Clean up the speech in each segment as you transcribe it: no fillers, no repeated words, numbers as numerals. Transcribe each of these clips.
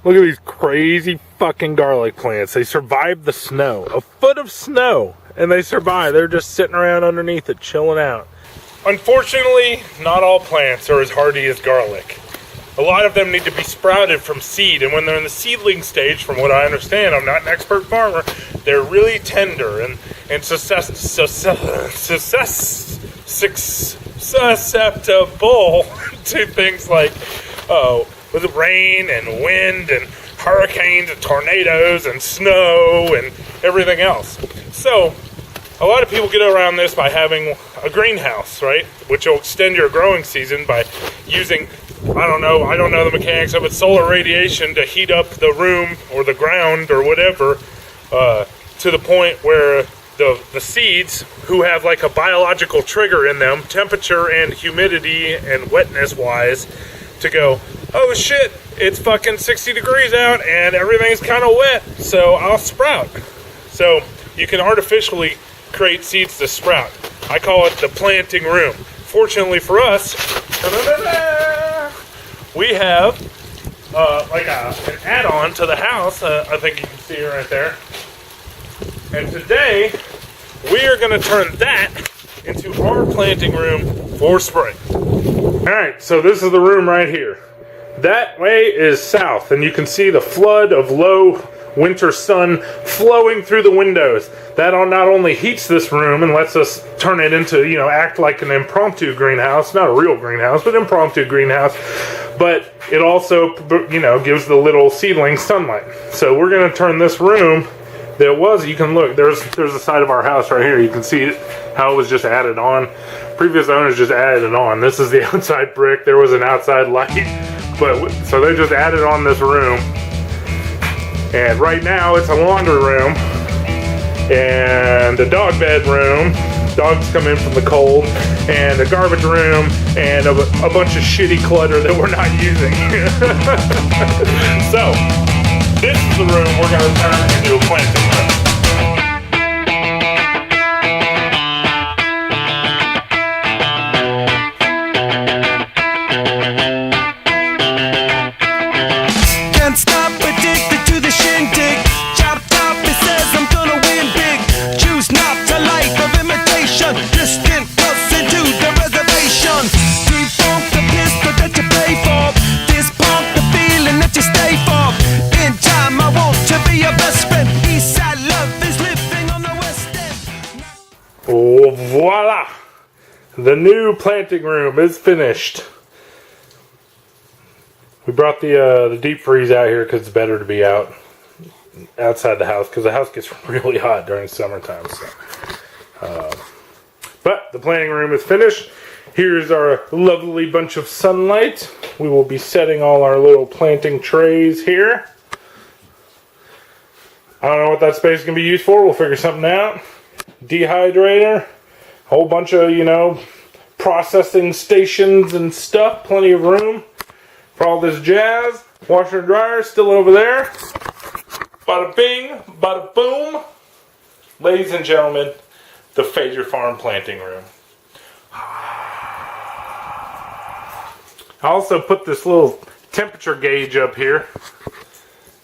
Look at these crazy fucking garlic plants. They survived the snow. A foot of snow. And they survive. They're just sitting around underneath it, chilling out. Unfortunately, not all plants are as hardy as garlic. A lot of them need to be sprouted from seed. And when they're in the seedling stage, from what I understand, I'm not an expert farmer, they're really tender and susceptible to things like, with rain and wind and hurricanes and tornadoes and snow and everything else. So, a lot of people get around this by having a greenhouse, right? Which will extend your growing season by using, I don't know the mechanics of it, solar radiation to heat up the room or the ground or whatever, to the point where the seeds, who have like a biological trigger in them, temperature and humidity and wetness wise, to go, oh shit, it's fucking 60 degrees out and everything's kind of wet, so I'll sprout. So you can artificially create seeds to sprout. I call it the planting room. Fortunately for us, we have like an add-on to the house. I think you can see it right there. And today, we are going to turn that into our planting room for spring. Alright, so this is the room right here. That way is south, and you can see the flood of low winter sun flowing through the windows. That not only heats this room and lets us turn it into, act like an impromptu greenhouse, not a real greenhouse, but impromptu greenhouse, but it also, gives the little seedling sunlight. So we're going to turn this room you can look, there's the side of our house right here. You can see how it was just added on. Previous owners just added it on. This is the outside brick. There was an outside light. So they just added on this room. And right now it's a laundry room and a dog bed room. Dogs come in from the cold, and a garbage room, and a bunch of shitty clutter that we're not using. So, this is the room we're going to turn into a planting room. Can't stop, addicted to the shindig. Chop top, it says I'm gonna win big. Choose not a life of imitation. Distant us into the reservation. Defunct the pistol that you pay for. This punk the feeling that you stay for. In time I want to be your best friend. Eastside love is living on the west end. Oh, voila! The new planting room is finished. We brought the deep freeze out here because it's better to be outside the house, because the house gets really hot during summertime. So, but the planting room is finished. Here's our lovely bunch of sunlight. We will be setting all our little planting trays here. I don't know what that space can be used for. We'll figure something out. Dehydrator, whole bunch of processing stations and stuff. Plenty of room for all this jazz. Washer and dryer still over there. Bada bing, bada boom. Ladies and gentlemen, the Fajer Farm planting room. I also put this little temperature gauge up here.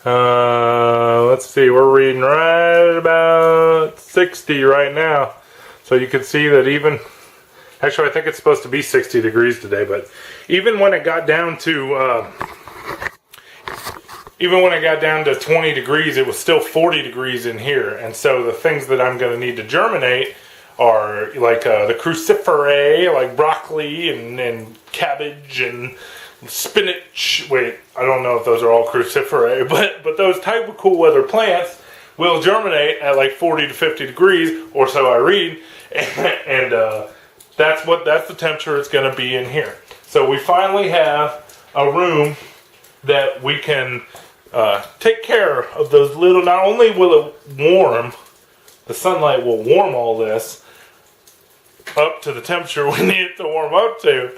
Let's see, we're reading right about 60 right now. So you can see that actually I think it's supposed to be 60 degrees today, but even when it got down to 20 degrees, it was still 40 degrees in here. And so the things that I'm going to need to germinate are like the cruciferae, like broccoli and cabbage and spinach. Wait, I don't know if those are all cruciferae, but those type of cool weather plants will germinate at like 40 to 50 degrees, or so I read, and that's the temperature it's going to be in here. So we finally have a room that we can take care of those little. Not only will it warm, the sunlight will warm all this up to the temperature we need it to warm up to,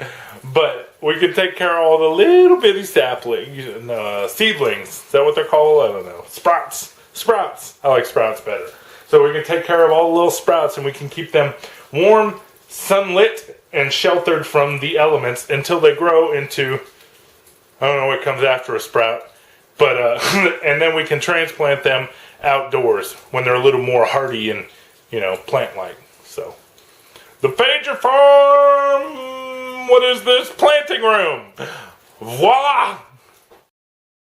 but we can take care of all the little bitty saplings and seedlings. Is that what they're called? I don't know. Sprouts. I like sprouts better. So we can take care of all the little sprouts, and we can keep them warm, sunlit, and sheltered from the elements until they grow into, I don't know what comes after a sprout. But and then we can transplant them outdoors when they're a little more hardy and, you know, plant-like. So the Fajer Farm, what is this? Planting room. Voila!